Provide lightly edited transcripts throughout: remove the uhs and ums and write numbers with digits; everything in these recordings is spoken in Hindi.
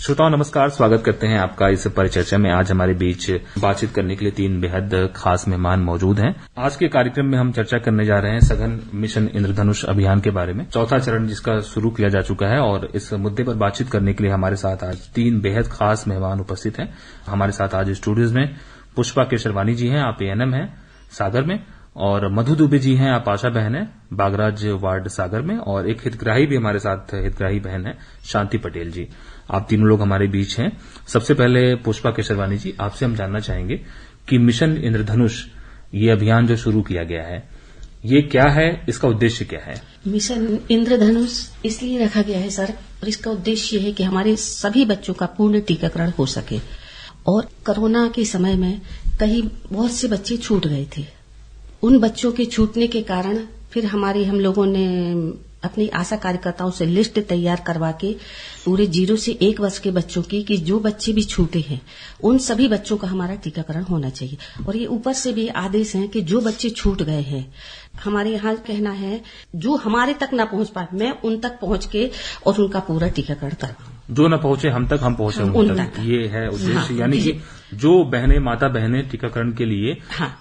श्रोताओं नमस्कार, स्वागत करते हैं आपका इस परिचर्चा में। आज हमारे बीच बातचीत करने के लिए 3 बेहद खास मेहमान मौजूद हैं। आज के कार्यक्रम में हम चर्चा करने जा रहे हैं सघन मिशन इंद्रधनुष अभियान के बारे में, चौथा चरण जिसका शुरू किया जा चुका है। और इस मुद्दे पर बातचीत करने के लिए हमारे साथ आज 3 बेहद खास मेहमान उपस्थित हैं। हमारे साथ आज स्टूडियोज में पुष्पा केशरवानी जी हैं, आप एएनएम हैं सागर में, और मधु दुबे जी हैं, आप आशा बहन है बागराज वार्ड सागर में, और एक हितग्राही भी हमारे साथ हितग्राही बहन है शांति पटेल जी। आप तीनों लोग हमारे बीच हैं। सबसे पहले पुष्पा केशरवानी जी, आपसे हम जानना चाहेंगे कि मिशन इंद्रधनुष ये अभियान जो शुरू किया गया है, ये क्या है, इसका उद्देश्य क्या है? मिशन इंद्रधनुष इसलिए रखा गया है सर, और इसका उद्देश्य है कि हमारे सभी बच्चों का पूर्ण टीकाकरण हो सके। और कोरोना के समय में कहीं बहुत से बच्चे छूट गए थे। उन बच्चों के छूटने के कारण फिर हम लोगों ने अपनी आशा कार्यकर्ताओं से लिस्ट तैयार करवा के पूरे 0 से 1 वर्ष के बच्चों की, कि जो बच्चे भी छूटे हैं उन सभी बच्चों का हमारा टीकाकरण होना चाहिए। और ये ऊपर से भी आदेश है कि जो बच्चे छूट गए हैं, हमारे यहाँ कहना है जो हमारे तक ना पहुंच पाए, मैं उन तक पहुंच के और उनका पूरा टीकाकरण करवाऊं। जो न पहुंचे हम तक, हम पहुंचे उन तक, ये है उद्देश्य। हाँ, यानी कि जो माता बहनें टीकाकरण के लिए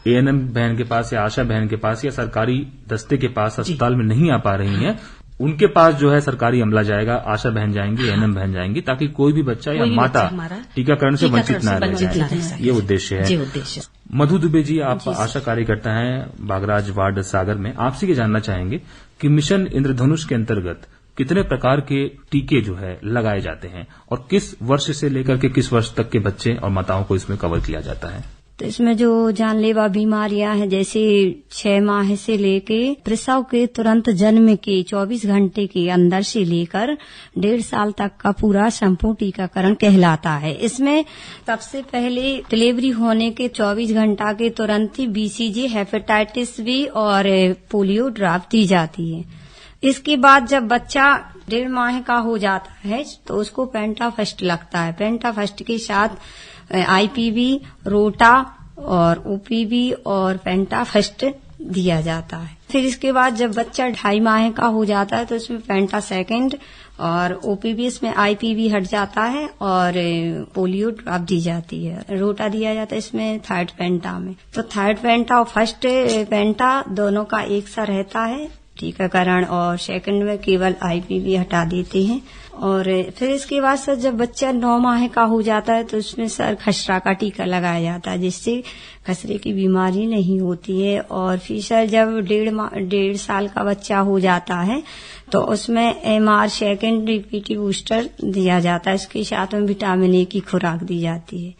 एएनएम बहन के पास या आशा बहन के पास या सरकारी दस्ते के पास अस्पताल में नहीं आ पा रही हैं, उनके पास जो है सरकारी अमला जाएगा, आशा बहन जाएंगी, एएनएम बहन जाएंगी, ताकि कोई भी बच्चा या माता टीकाकरण से वंचित न रह जाए। ये उद्देश्य है। मधु दुबे जी, आप आशा कार्यकर्ता हैं बागराज वार्ड सागर में। आपसे ये जानना चाहेंगे कि मिशन इंद्रधनुष के अंतर्गत कितने प्रकार के टीके जो है लगाए जाते हैं, और किस वर्ष से लेकर के किस वर्ष तक के बच्चे और माताओं को इसमें कवर किया जाता है? तो इसमें जो जानलेवा बीमारियां हैं, जैसे 6 माह से लेके प्रसव के तुरंत जन्म के 24 घंटे के अंदर से लेकर 1.5 साल तक का पूरा संपूर्ण टीकाकरण कहलाता है। इसमें सबसे पहले डिलीवरी होने के 24 घंटा के तुरंत ही BCG, हेपेटाइटिस बी और पोलियो ड्रॉप दी जाती है। इसके बाद जब बच्चा 1.5 माह का हो जाता है तो उसको पेंटाफस्ट लगता है। पेंटाफस्ट के साथ IPV, रोटा और OPV और पेंटाफस्ट दिया जाता है। फिर इसके बाद जब बच्चा 2.5 माह का हो जाता है तो इसमें पेंटा सेकेंड और OPV, इसमें IPV हट जाता है और पोलियो ड्रॉप दी जाती है। रोटा दिया जाता है इसमें थर्ड पेंटा में। तो थर्ड पेंटा और फर्स्ट पेंटा दोनों का एक सा रहता है टीकाकरण, और सेकंड में केवल IPV हटा देते हैं। और फिर इसके बाद सर जब बच्चा 9 माह का हो जाता है तो उसमें सर खसरा का टीका लगाया जाता है, जिससे खसरे की बीमारी नहीं होती है। और फिर सर जब 1.5 साल का बच्चा हो जाता है तो उसमें MR सेकेंड रिपीटी बूस्टर दिया जाता है। इसके साथ में विटामिन A की खुराक दी जाती है,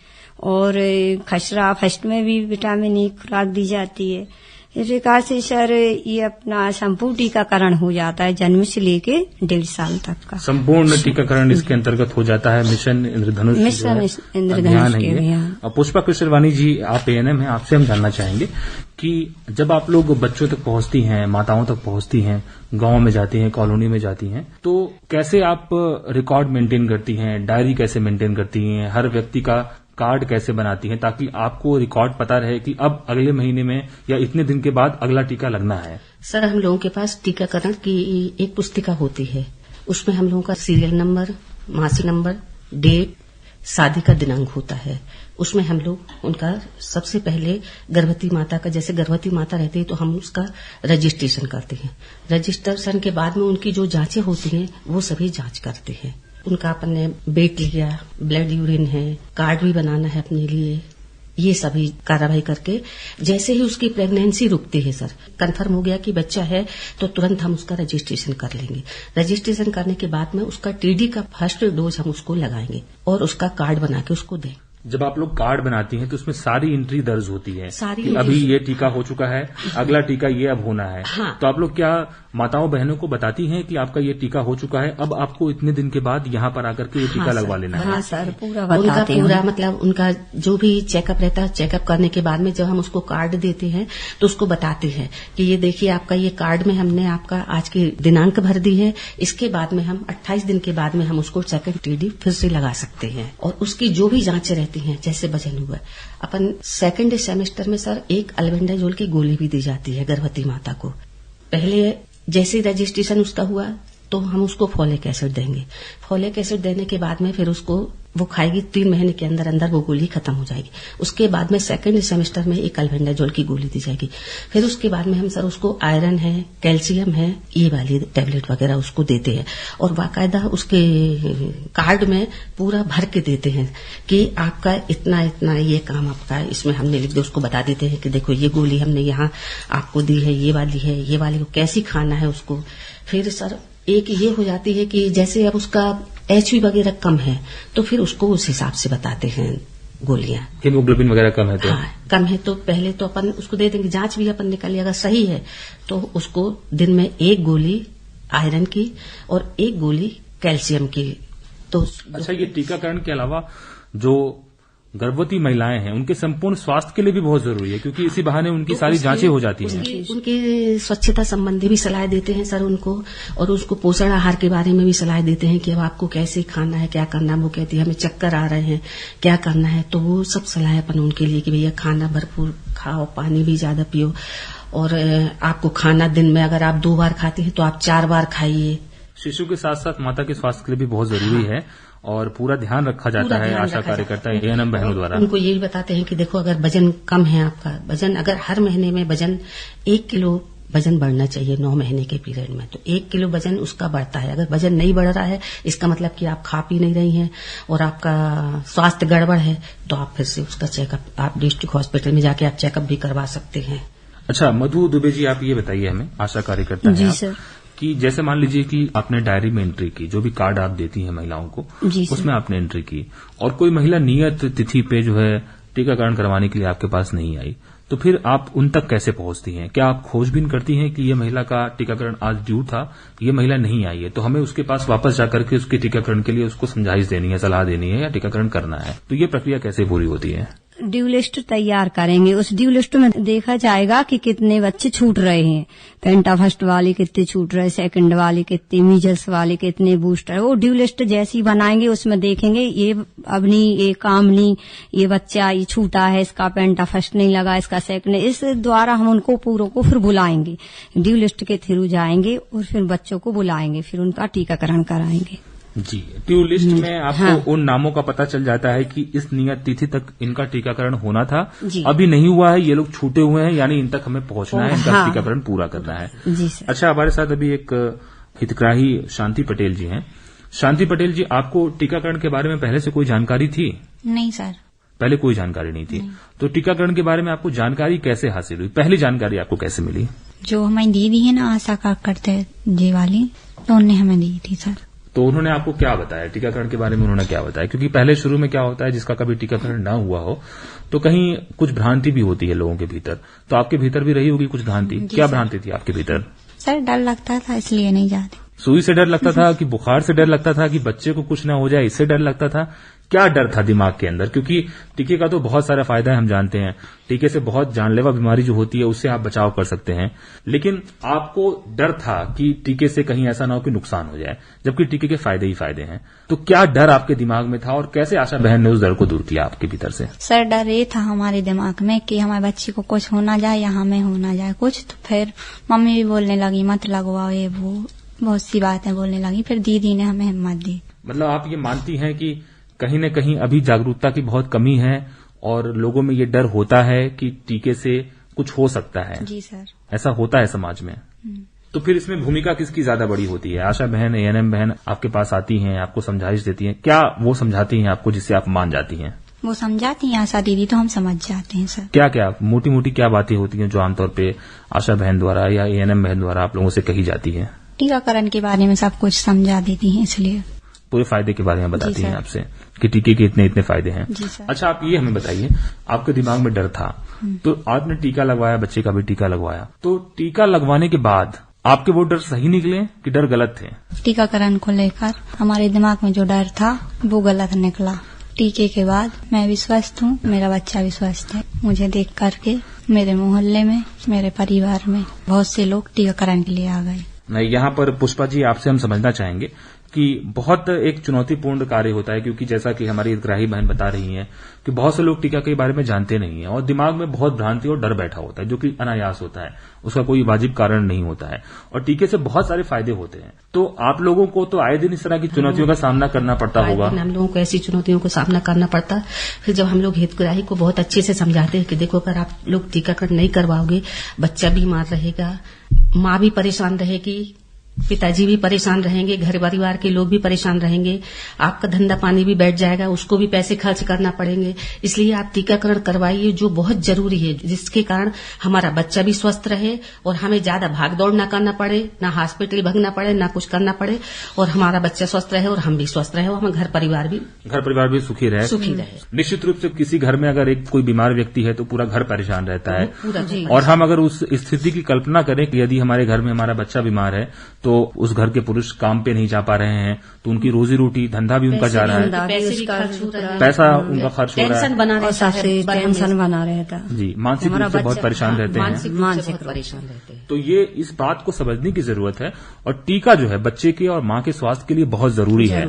और खसरा फर्स्ट में भी विटामिन A खुराक दी जाती है। इस प्रकार से सर ये अपना संपूर्ण टीकाकरण हो जाता है जन्म से लेके 1.5 साल तक का संपूर्ण टीकाकरण इसके अंतर्गत हो जाता है। मिशन इंद्रधनुष इंद्रधनुष के अभियान। पुष्पा केशरवानी जी, आप एएनएम हैं, आपसे हम जानना चाहेंगे कि जब आप लोग बच्चों तक पहुंचती हैं, माताओं तक पहुंचती हैं, गांव में जाती हैं, कॉलोनी में जाती हैं, तो कैसे आप रिकॉर्ड मेंटेन करती हैं, डायरी कैसे मेंटेन करती हैं, हर व्यक्ति का कार्ड कैसे बनाती हैं, ताकि आपको रिकॉर्ड पता रहे कि अब अगले महीने में या इतने दिन के बाद अगला टीका लगना है? सर, हम लोगों के पास टीकाकरण की एक पुस्तिका होती है। उसमें हम लोगों का सीरियल नंबर, मासी नंबर, डेट, शादी का दिनांक होता है। उसमें हम लोग उनका सबसे पहले गर्भवती माता का, जैसे गर्भवती माता रहती है तो हम उसका रजिस्ट्रेशन करते हैं। रजिस्ट्रेशन के बाद में उनकी जो जांचें होती हैं वो सभी जांच करते हैं। उनका अपन ने वेट लिया, ब्लड यूरिन है, कार्ड भी बनाना है अपने लिए, ये सभी कार्रवाई करके जैसे ही उसकी प्रेगनेंसी रुकती है सर, कंफर्म हो गया कि बच्चा है, तो तुरंत हम उसका रजिस्ट्रेशन कर लेंगे। रजिस्ट्रेशन करने के बाद में उसका TD का फर्स्ट डोज हम उसको लगाएंगे और उसका कार्ड बना के उसको दें। जब आप लोग कार्ड बनाती हैं तो उसमें सारी एंट्री दर्ज होती है कि अभी ये टीका हो चुका है, अगला टीका ये अब होना है। हाँ। तो आप लोग क्या माताओं बहनों को बताती हैं कि आपका ये टीका हो चुका है, अब आपको इतने दिन के बाद यहाँ पर आकर के ये टीका लगवा लेना है? हाँ सर, पूरा बताते हैं। पूरा मतलब उनका जो भी चेकअप रहता है, चेकअप करने के बाद में जब हम उसको कार्ड देते हैं तो उसको बताते हैं कि ये देखिए आपका ये कार्ड में हमने आपका आज की दिनांक भर दी है, इसके बाद में हम 28 दिन के बाद में हम उसको सेकंड TD फिर से लगा सकते हैं। और उसकी जो भी जांचें रहती हैं, जैसे वजन हुआ, अपन सेकंड सेमेस्टर में सर एक अल्बेंडाजोल की गोली भी दी जाती है गर्भवती माता को। पहले जैसे रजिस्ट्रेशन उसका हुआ तो हम उसको फॉलिक एसिड देंगे। फॉलिक एसिड देने के बाद में फिर उसको वो खाएगी, 3 महीने के अंदर अंदर वो गोली खत्म हो जाएगी। उसके बाद में सेकंड सेमेस्टर में एक अल्बेंडाजोल की गोली दी जाएगी। फिर उसके बाद में हम सर उसको आयरन है, कैल्शियम है, ये वाली टैबलेट वगैरह उसको देते हैं और बाकायदा उसके कार्ड में पूरा भर के देते हैं कि आपका इतना इतना ये काम आपका इसमें हमने लिख दिया। उसको बता देते हैं कि देखो ये गोली हमने यहाँ आपको दी है, ये वाली को कैसी खाना है उसको। फिर सर एक ये हो जाती है कि जैसे अब उसका HB वगैरह कम है तो फिर उसको उस हिसाब से बताते हैं गोलियां। हीमोग्लोबिन वगैरह कम है तो कम है तो पहले तो अपन उसको दे देंगे, जांच भी अपन निकालिए, अगर सही है तो उसको दिन में 1 गोली आयरन की और 1 गोली कैल्शियम की। तो अच्छा, ये टीकाकरण के अलावा जो गर्भवती महिलाएं हैं उनके संपूर्ण स्वास्थ्य के लिए भी बहुत जरूरी है, क्योंकि इसी बहाने उनकी सारी जांचें हो जाती हैं। उनके स्वच्छता संबंधी भी सलाह देते हैं सर उनको, और उसको पोषण आहार के बारे में भी सलाह देते हैं कि अब आपको कैसे खाना है, क्या करना है। वो कहती है हमें चक्कर आ रहे हैं, क्या करना है, तो वो सब सलाह अपन उनके लिए कि भैया खाना भरपूर खाओ, पानी भी ज्यादा पियो, और आपको खाना दिन में अगर आप 2 बार खाते हैं तो आप 4 बार खाइए। शिशु के साथ साथ माता के स्वास्थ्य के लिए भी बहुत जरूरी है और पूरा ध्यान रखा जाता है आशा कार्यकर्ता ANM बहनों द्वारा। उनको यही बताते हैं कि देखो अगर वजन कम है आपका, वजन अगर हर महीने में वजन 1 किलो वजन बढ़ना चाहिए 9 महीने के पीरियड में, तो 1 किलो वजन उसका बढ़ता है। अगर वजन नहीं बढ़ रहा है इसका मतलब कि आप खा पी नहीं रही हैं और आपका स्वास्थ्य गड़बड़ है, तो आप फिर से उसका चेकअप आप डिस्ट्रिक्ट हॉस्पिटल में जाके आप चेकअप भी करवा सकते हैं। अच्छा, मधु दुबे जी, आप ये बताइए हमें, आशा कार्यकर्ता हैं आप, सर, कि जैसे मान लीजिए कि आपने डायरी में एंट्री की, जो भी कार्ड आप देती हैं महिलाओं को, उसमें आपने एंट्री की और कोई महिला नियत तिथि पे जो है टीकाकरण करवाने के लिए आपके पास नहीं आई, तो फिर आप उन तक कैसे पहुंचती हैं? क्या आप खोजबीन करती हैं कि ये महिला का टीकाकरण आज ड्यू था, ये महिला नहीं आई है, तो हमें उसके पास वापस जाकर के उसके टीकाकरण के लिए उसको समझाइश देनी है, सलाह देनी है या टीकाकरण करना है, तो ये प्रक्रिया कैसे पूरी होती है? ड्यू लिस्ट तैयार करेंगे। उस ड्यू लिस्ट में देखा जाएगा कि कितने बच्चे छूट रहे हैं, पेंटा फर्स्ट वाले कितने छूट रहे, सेकंड वाले कितने, मीजल्स वाले कितने, बूस्टर। वो ड्यू लिस्ट जैसी बनाएंगे उसमें देखेंगे ये अब नहीं, ये काम नहीं, ये बच्चा ये छूटा है, इसका पेंटा फर्स्ट नहीं लगा, इसका सेकंड। इस द्वारा हम उनको पूरों को फिर बुलाएंगे, ड्यू लिस्ट के थ्रू जाएंगे और फिर बच्चों को बुलाएंगे, फिर उनका टीकाकरण कराएंगे। जी, ड्यू लिस्ट में आपको उन नामों का पता चल जाता है कि इस नियत तिथि तक इनका टीकाकरण होना था, अभी नहीं हुआ है, ये लोग छूटे हुए हैं, यानी इन तक हमें पहुंचना है, इनका टीकाकरण पूरा करना है। जी सर। अच्छा, हमारे साथ अभी एक हितग्राही शांति पटेल जी हैं। शांति पटेल जी, आपको टीकाकरण के बारे में पहले से कोई जानकारी थी? नहीं सर, पहले कोई जानकारी नहीं थी। तो टीकाकरण के बारे में आपको जानकारी कैसे हासिल हुई? पहली जानकारी आपको कैसे मिली? जो हमारी दीदी है ना आशा कार्यकर्ता जी वाली, तो उन्होंने हमें दी थी सर। तो उन्होंने आपको क्या बताया टीकाकरण के बारे में? उन्होंने क्या बताया? क्योंकि पहले शुरू में क्या होता है, जिसका कभी टीकाकरण ना हुआ हो तो कहीं कुछ भ्रांति भी होती है लोगों के भीतर, तो आपके भीतर भी रही होगी कुछ भ्रांति। क्या भ्रांति थी आपके भीतर? सर डर लगता था इसलिए नहीं जाती। सुई से डर लगता था कि बुखार से डर लगता था कि बच्चे को कुछ ना हो जाए इससे डर लगता था? क्या डर था दिमाग के अंदर? क्योंकि टीके का तो बहुत सारा फायदा है, हम जानते हैं, टीके से बहुत जानलेवा बीमारी जो होती है उससे आप बचाव कर सकते हैं, लेकिन आपको डर था कि टीके से कहीं ऐसा ना हो कि नुकसान हो जाए, जबकि टीके के फायदे ही फायदे हैं। तो क्या डर आपके दिमाग में था और कैसे आशा बहन ने उस डर को दूर किया आपके भीतर से? सर डर ये था हमारे दिमाग में कि हमारे बच्चे को कुछ हो ना जाए या हमें हो ना जाए कुछ। तो फिर मम्मी भी बोलने लगी मत लगवाओ, ये वो बहुत सी बातें बोलने लगी। फिर दीदी ने हमें हिम्मत दी। मतलब आप ये मानती हैं कि कहीं न कहीं अभी जागरूकता की बहुत कमी है और लोगों में ये डर होता है कि टीके से कुछ हो सकता है? जी सर, ऐसा होता है समाज में। तो फिर इसमें भूमिका किसकी ज्यादा बड़ी होती है? आशा बहन, ANM बहन आपके पास आती हैं, आपको समझाइश देती हैं, क्या वो समझाती हैं आपको जिससे आप मान जाती हैं? वो समझाती हैं आशा दीदी, तो हम समझ जाते हैं सर। क्या क्या मोटी मोटी क्या बातें होती हैं जो आमतौर पे आशा बहन द्वारा या ANM बहन द्वारा आप लोगों से कही जाती है? टीकाकरण के बारे में सब कुछ समझा देती हैं, इसलिए पूरे फायदे के बारे में बताती हैं आपसे कि टीके के इतने इतने फायदे हैं। जी सर। अच्छा, आप ये हमें बताइए, आपके दिमाग में डर था तो आपने टीका लगवाया, बच्चे का भी टीका लगवाया, तो टीका लगवाने के बाद आपके वो डर सही निकले कि डर गलत थे? टीकाकरण को लेकर हमारे दिमाग में जो डर था वो गलत निकला। टीके के बाद मैं भी स्वस्थ हूँ, मेरा बच्चा भी स्वस्थ है। मुझे देख करके मेरे मोहल्ले में, मेरे परिवार में बहुत से लोग टीकाकरण के लिए आ गए। यहाँ पर पुष्पा जी आपसे हम समझना चाहेंगे कि बहुत एक चुनौतीपूर्ण कार्य होता है, क्योंकि जैसा कि हमारी हितग्राही बहन बता रही हैं कि बहुत से लोग टीका के बारे में जानते नहीं है और दिमाग में बहुत भ्रांति और डर बैठा होता है, जो कि अनायास होता है, उसका कोई वाजिब कारण नहीं होता है और टीके से बहुत सारे फायदे होते हैं। तो आप लोगों को तो आए दिन इस तरह की चुनौतियों का सामना करना पड़ता होगा। हम लोगों को ऐसी चुनौतियों का सामना करना पड़ता। फिर जब हम लोग हितग्राही को बहुत अच्छे से समझाते हैं कि देखो, अगर आप लोग टीकाकरण नहीं करवाओगे, बच्चा बीमार रहेगा, माँ भी परेशान रहेगी, पिताजी भी परेशान रहेंगे, घर परिवार के लोग भी परेशान रहेंगे, आपका धंधा पानी भी बैठ जाएगा, उसको भी पैसे खर्च करना पड़ेंगे। इसलिए आप टीकाकरण करवाइए, जो बहुत जरूरी है, जिसके कारण हमारा बच्चा भी स्वस्थ रहे और हमें ज्यादा भाग दौड़ ना करना पड़े, ना हॉस्पिटल भगना पड़े, ना कुछ करना पड़े, और हमारा बच्चा स्वस्थ रहे और हम भी स्वस्थ रहे और हमारा घर परिवार भी सुखी रहे। निश्चित रूप से किसी घर में अगर एक कोई बीमार व्यक्ति है तो पूरा घर परेशान रहता है। और हम अगर उस स्थिति की कल्पना करें कि यदि हमारे घर में हमारा बच्चा बीमार है तो उस घर के पुरुष काम पे नहीं जा पा रहे हैं, तो उनकी रोजी रोटी, धंधा भी उनका जा रहा है, पैसा उनका खर्च हो रहा है, टेंशन बना रहता जी, मानसिक रूप से बहुत परेशान रहते हैं, मानसिक परेशान रहते हैं। तो ये इस बात को समझने की जरूरत है। और टीका जो है बच्चे के और माँ के स्वास्थ्य के लिए बहुत जरूरी है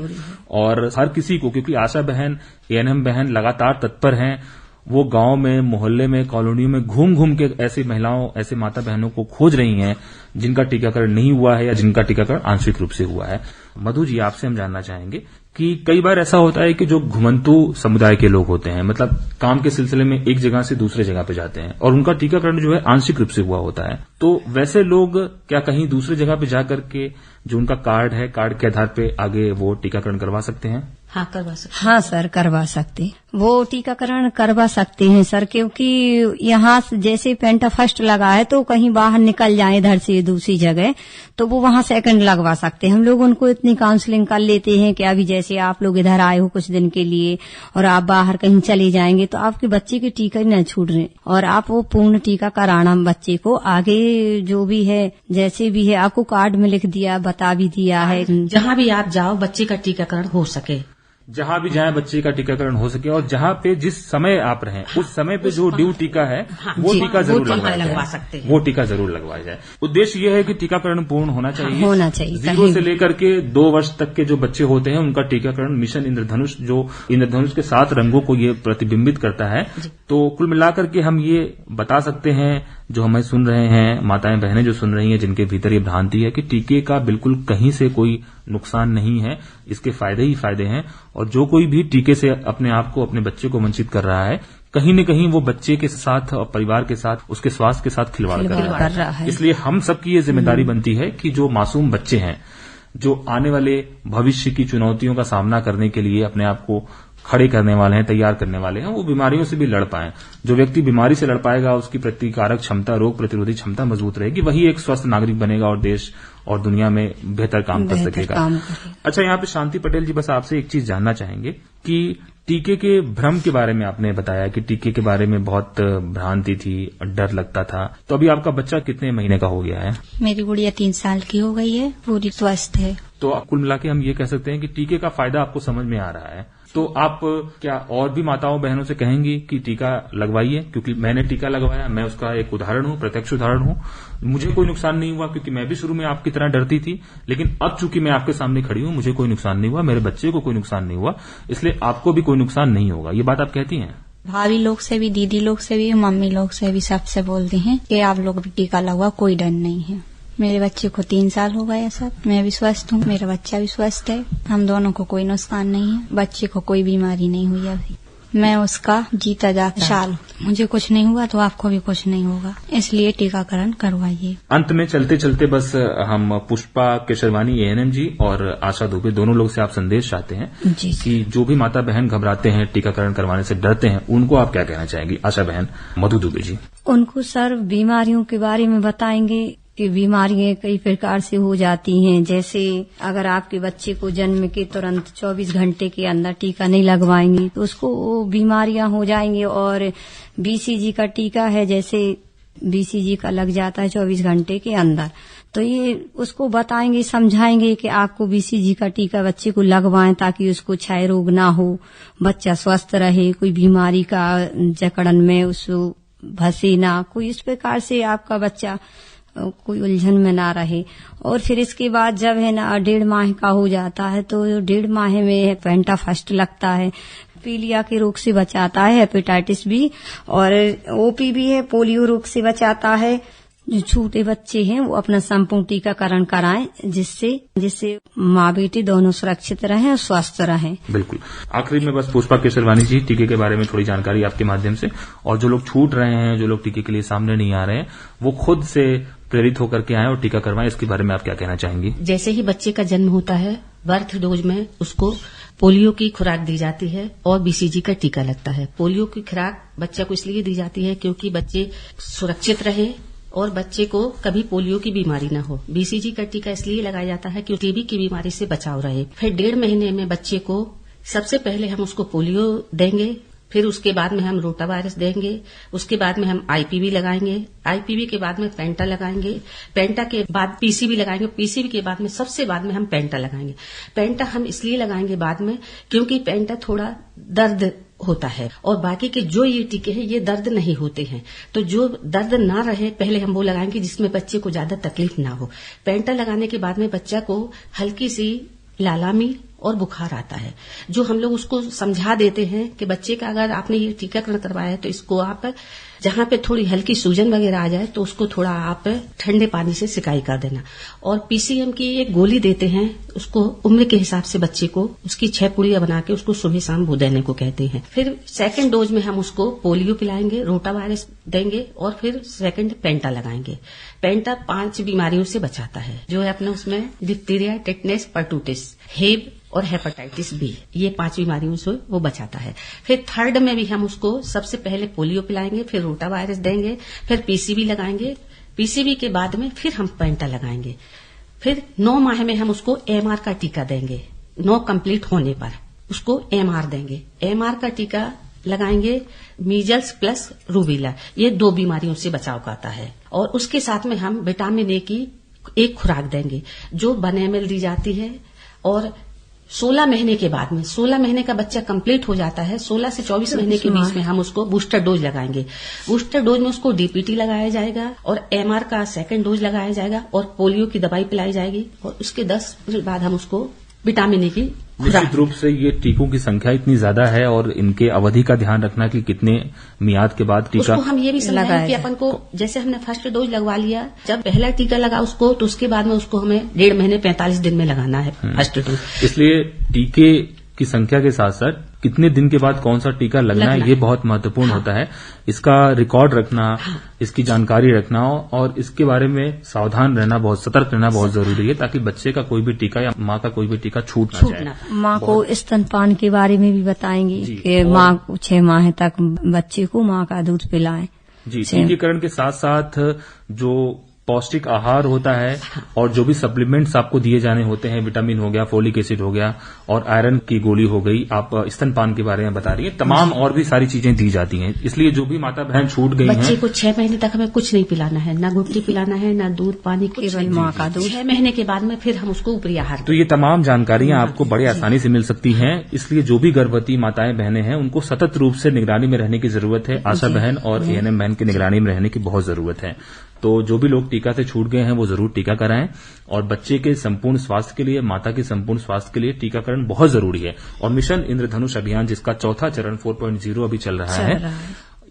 और हर किसी को, क्योंकि आशा बहन, एएनएम बहन लगातार तत्पर हैं, वो गांव में, मोहल्ले में, कॉलोनियों में घूम घूम के ऐसी महिलाओं, ऐसे माता बहनों को खोज रही हैं जिनका टीकाकरण नहीं हुआ है या जिनका टीकाकरण आंशिक रूप से हुआ है। मधु जी, आपसे हम जानना चाहेंगे कि कई बार ऐसा होता है कि जो घुमंतु समुदाय के लोग होते हैं, मतलब काम के सिलसिले में एक जगह से दूसरे जगह पे जाते हैं और उनका टीकाकरण जो है आंशिक रूप से हुआ होता है, तो वैसे लोग क्या कहीं दूसरी जगह पे जाकर के जो उनका कार्ड है, कार्ड के आधार पे आगे वो टीकाकरण करवा सकते हैं? हाँ, करवा सकते। हाँ सर, करवा सकते, वो टीकाकरण करवा सकते हैं सर, क्योंकि यहाँ जैसे पेंटा फर्स्ट लगा है तो कहीं बाहर निकल जाए इधर से दूसरी जगह तो वो वहाँ सेकंड लगवा सकते हैं। हम लोग उनको इतनी काउंसलिंग कर लेते हैं कि अभी जैसे आप लोग इधर आए हो कुछ दिन के लिए और आप बाहर कहीं चले जाएंगे तो आपके बच्चे के टीका न छूट रहे और आप वो पूर्ण टीका कराना बच्चे को, आगे जो भी है जैसे भी है आपको कार्ड में लिख दिया, बता भी दिया है, जहाँ भी आप जाओ बच्चे का टीकाकरण हो सके, जहां भी जाएं बच्चे का टीकाकरण हो सके और जहां पे जिस समय आप रहें उस समय पे जो ड्यू टीका है वो टीका जरूर लगवा सकते हैं, वो टीका जरूर लगवाया जाए। उद्देश्य ये है कि टीकाकरण पूर्ण होना चाहिए। 0 से लेकर के 2 वर्ष तक के जो बच्चे होते हैं उनका टीकाकरण मिशन इंद्रधनुष, जो इंद्रधनुष के 7 रंगों को ये प्रतिबिंबित करता है। तो कुल मिलाकर के हम ये बता सकते हैं, जो हमें सुन रहे हैं, माताएं बहनें जो सुन रही हैं, जिनके भीतर ये भ्रांति है कि टीके का बिल्कुल कहीं से कोई नुकसान नहीं है, इसके फायदे ही फायदे हैं। और जो कोई भी टीके से अपने आप को, अपने बच्चे को वंचित कर रहा है, कहीं न कहीं वो बच्चे के साथ और परिवार के साथ, उसके स्वास्थ्य के साथ खिलवाड़ कर रहा है। इसलिए हम सबकी ये जिम्मेदारी बनती है कि जो मासूम बच्चे हैं, जो आने वाले भविष्य की चुनौतियों का सामना करने के लिए अपने आप को खड़े करने वाले हैं, तैयार करने वाले हैं, वो बीमारियों से भी लड़ पाएं। जो व्यक्ति बीमारी से लड़ पाएगा, उसकी प्रतिकारक क्षमता, रोग प्रतिरोधी क्षमता मजबूत रहेगी, वही एक स्वस्थ नागरिक बनेगा और देश और दुनिया में बेहतर काम कर सकेगा। अच्छा, यहाँ पे शांति पटेल जी, बस आपसे एक चीज जानना चाहेंगे कि टीके के भ्रम के बारे में आपने बताया कि टीके के बारे में बहुत भ्रांति थी, डर लगता था, तो अभी आपका बच्चा कितने महीने का हो गया है? मेरी गुड़िया 3 साल की हो गई है, पूरी स्वस्थ है। तो कुल मिला के हम ये कह सकते हैं कि टीके का फायदा आपको समझ में आ रहा है। तो आप क्या और भी माताओं बहनों से कहेंगी कि टीका लगवाइए? क्योंकि मैंने टीका लगवाया, मैं उसका एक उदाहरण हूं, प्रत्यक्ष उदाहरण हूं। मुझे कोई नुकसान नहीं हुआ, क्योंकि मैं भी शुरू में आपकी तरह डरती थी, लेकिन अब चूंकि मैं आपके सामने खड़ी हूं, मुझे कोई नुकसान नहीं हुआ, मेरे बच्चे को कोई नुकसान नहीं हुआ, इसलिए आपको भी कोई नुकसान नहीं होगा। ये बात आप कहती हैं? भाभी लोग से भी, दीदी लोग से भी, मम्मी लोग से भी, सबसे बोलते हैं कि आप लोग भी टीका लगवा, कोई डर नहीं है। मेरे बच्चे को 3 साल हो गए सब, मैं भी स्वस्थ हूँ, मेरा बच्चा भी स्वस्थ है, हम दोनों को कोई नुकसान नहीं है, बच्चे को कोई बीमारी नहीं हुई अभी। मैं उसका जीता जागता साल, मुझे कुछ नहीं हुआ तो आपको भी कुछ नहीं होगा, इसलिए टीकाकरण करवाइए। अंत में चलते चलते बस हम पुष्पा केशरवानी एएनएम जी और आशा दुबे दोनों लोग से आप संदेश चाहते हैं कि जो भी माता बहन घबराते हैं, टीकाकरण करवाने से डरते हैं, उनको आप क्या कहना चाहेंगी? आशा बहन मधु दुबे जी। उनको सर बीमारियों के बारे में बताएंगे कि बीमारियां कई प्रकार से हो जाती हैं। जैसे अगर आपके बच्चे को जन्म के तुरंत 24 घंटे के अंदर टीका नहीं लगवाएंगे तो उसको बीमारियां हो जाएंगी। और बीसीजी का टीका है, जैसे बीसीजी का लग जाता है 24 घंटे के अंदर, तो ये उसको बताएंगे, समझाएंगे कि आपको बीसीजी का टीका बच्चे को लगवाएं ताकि उसको क्षय रोग ना हो, बच्चा स्वस्थ रहे, कोई बीमारी का जकड़न में उसको फंसे ना, कोई इस प्रकार से आपका बच्चा कोई उलझन में ना रहे। और फिर इसके बाद जब है ना 1.5 माह का हो जाता है तो 1.5 माह में पेंटा फर्स्ट लगता है, पीलिया के रोग से बचाता है, हेपेटाइटिस बी, और ओपी भी है, पोलियो रोग से बचाता है। जो छोटे बच्चे हैं वो अपना संपूर्ण टीकाकरण कराएं, जिससे माँ बेटी दोनों सुरक्षित रहें और स्वस्थ रहें। बिल्कुल। आखिरी में बस पुष्पा केसरवानी जी, टीके के बारे में थोड़ी जानकारी आपके माध्यम से, और जो लोग छूट रहे हैं, जो लोग टीके के लिए सामने नहीं आ रहे हैं, वो खुद से प्रेरित होकर के आए और टीका करवाएं, इसके बारे में आप क्या कहना चाहेंगी? जैसे ही बच्चे का जन्म होता है, बर्थ डोज में उसको पोलियो की खुराक दी जाती है और बीसीजी का टीका लगता है। पोलियो की खुराक बच्चा को इसलिए दी जाती है क्योंकि बच्चे सुरक्षित रहे और बच्चे को कभी पोलियो की बीमारी न हो। बीसीजी का टीका इसलिए लगाया जाता है कि टीबी की बीमारी से बचाव रहे। फिर 1.5 महीने में बच्चे को सबसे पहले हम उसको पोलियो देंगे, फिर उसके बाद में हम रोटा वायरस देंगे, उसके बाद में हम आईपीवी लगाएंगे, आईपीवी के बाद में पेंटा लगाएंगे, पेंटा के बाद पीसीवी लगाएंगे, पीसीवी के बाद में सबसे बाद में हम पेंटा लगाएंगे। पेंटा हम इसलिए लगाएंगे बाद में क्योंकि पेंटा थोड़ा दर्द होता है और बाकी के जो ये टीके हैं ये दर्द नहीं होते हैं, तो जो दर्द ना रहे पहले हम वो लगाएंगे जिसमें बच्चे को ज्यादा तकलीफ ना हो। पेंटा लगाने के बाद में बच्चा को हल्की सी लालामी और बुखार आता है, जो हम लोग उसको समझा देते हैं कि बच्चे का अगर आपने ये टीकाकरण करवाया है तो इसको आप जहां पे थोड़ी हल्की सूजन वगैरह आ जाए तो उसको थोड़ा आप ठंडे पानी से सिकाई कर देना। और पीसीएम की एक गोली देते हैं, उसको उम्र के हिसाब से बच्चे को उसकी 6 पुड़ियां बना के उसको सुबह शाम वो देने को कहते हैं। फिर सेकंड डोज में हम उसको पोलियो पिलाएंगे, रोटा वायरस देंगे और फिर सेकंड पेंटा लगाएंगे। पेंटा 5 बीमारियों से बचाता है, जो है अपने उसमें डिप्थीरिया, टेटनस, परटूटिस, हेब और हेपेटाइटिस बी, ये 5 बीमारियों से वो बचाता है। फिर थर्ड में भी हम उसको सबसे पहले पोलियो पिलाएंगे, फिर रोटा वायरस देंगे, फिर पीसीवी लगाएंगे, पीसीवी के बाद में फिर हम पेंटा लगाएंगे। फिर 9 माह में हम उसको एमआर का टीका देंगे, 9 कंप्लीट होने पर उसको एमआर देंगे। एमआर का टीका लगाएंगे, मीजल्स प्लस रूबीला, ये 2 बीमारियों से बचाव करता है। और उसके साथ में हम विटामिन ए की एक खुराक देंगे जो 1 ml दी जाती है। और 16 महीने के बाद में, 16 महीने का बच्चा कंप्लीट हो जाता है, 16 से 24 महीने के बीच में हम उसको बूस्टर डोज लगाएंगे। बूस्टर डोज में उसको डीपीटी लगाया जाएगा और एमआर का सेकंड डोज लगाया जाएगा और पोलियो की दवाई पिलाई जाएगी। और उसके 10 दिन बाद हम उसको विटामिन ए की निश्चित रूप से ये टीकों की संख्या इतनी ज्यादा है और इनके अवधि का ध्यान रखना कि कितने मियाद के बाद टीका। उसको हम ये भी समझाएं कि अपन को जैसे हमने फर्स्ट डोज लगवा लिया, जब पहला टीका लगा उसको, तो उसके बाद में उसको हमें 1.5 महीने 45 दिन में लगाना है फर्स्ट डोज। इसलिए टीके की संख्या के साथ साथ कितने दिन के बाद कौन सा टीका लगना है ये बहुत महत्वपूर्ण होता है। इसका रिकॉर्ड रखना, इसकी जानकारी रखना और इसके बारे में सावधान रहना, बहुत सतर्क रहना बहुत जरूरी है, ताकि बच्चे का कोई भी टीका या माँ का कोई भी टीका छूट ना जाए। माँ को स्तनपान के बारे में भी बताएंगे कि माँ 6 माह तक बच्चे को माँ का दूध पिलाएं। जी, टीकाकरण के साथ साथ जो पौष्टिक आहार होता है और जो भी सप्लीमेंट्स आपको दिए जाने होते हैं, विटामिन हो गया, फोलिक एसिड हो गया और आयरन की गोली हो गई, आप स्तनपान के बारे में बता रही हैं, तमाम और भी सारी चीजें दी जाती हैं। इसलिए जो भी माता बहन छूट गई हैं, बच्चे को 6 महीने तक हमें कुछ नहीं पिलाना है, ना गुटली पिलाना है, ना दूध पानी, केवल माँ का दूध। 6 महीने के बाद में फिर हम उसको ऊपरी आहार। तो ये तमाम जानकारियां आपको बड़े आसानी से मिल सकती हैं। इसलिए जो भी गर्भवती माताएं बहनें हैं उनको सतत रूप से निगरानी में रहने की जरूरत है। आशा बहन और एएनएम बहन की निगरानी में रहने की बहुत जरूरत है। तो जो भी लोग टीका से छूट गए हैं वो जरूर टीका कराएं और बच्चे के संपूर्ण स्वास्थ्य के लिए, माता के संपूर्ण स्वास्थ्य के लिए टीकाकरण बहुत जरूरी है। और मिशन इंद्रधनुष अभियान, जिसका चौथा चरण 4.0 अभी चल रहा है,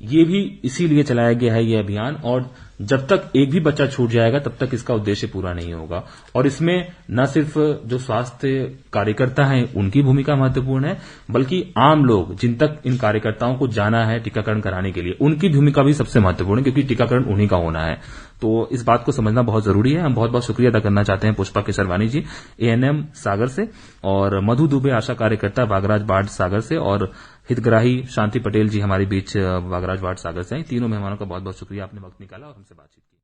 ये भी इसीलिए चलाया गया है ये अभियान। और जब तक एक भी बच्चा छूट जाएगा तब तक इसका उद्देश्य पूरा नहीं होगा। और इसमें न सिर्फ जो स्वास्थ्य कार्यकर्ता हैं उनकी भूमिका महत्वपूर्ण है, बल्कि आम लोग जिन तक इन कार्यकर्ताओं को जाना है टीकाकरण कराने के लिए, उनकी भूमिका भी सबसे महत्वपूर्ण है, क्योंकि टीकाकरण उन्हीं का होना है। तो इस बात को समझना बहुत जरूरी है। हम बहुत बहुत शुक्रिया अदा करना चाहते हैं पुष्पा केसरवानी जी, एएनएम सागर से, और मधु दुबे, आशा कार्यकर्ता बागराज वार्ड सागर से, और हितग्राही शांति पटेल जी हमारे बीच बागराज वार्ड सागर से। तीनों मेहमानों का बहुत बहुत शुक्रिया, आपने वक्त निकाला और हमसे बातचीत की।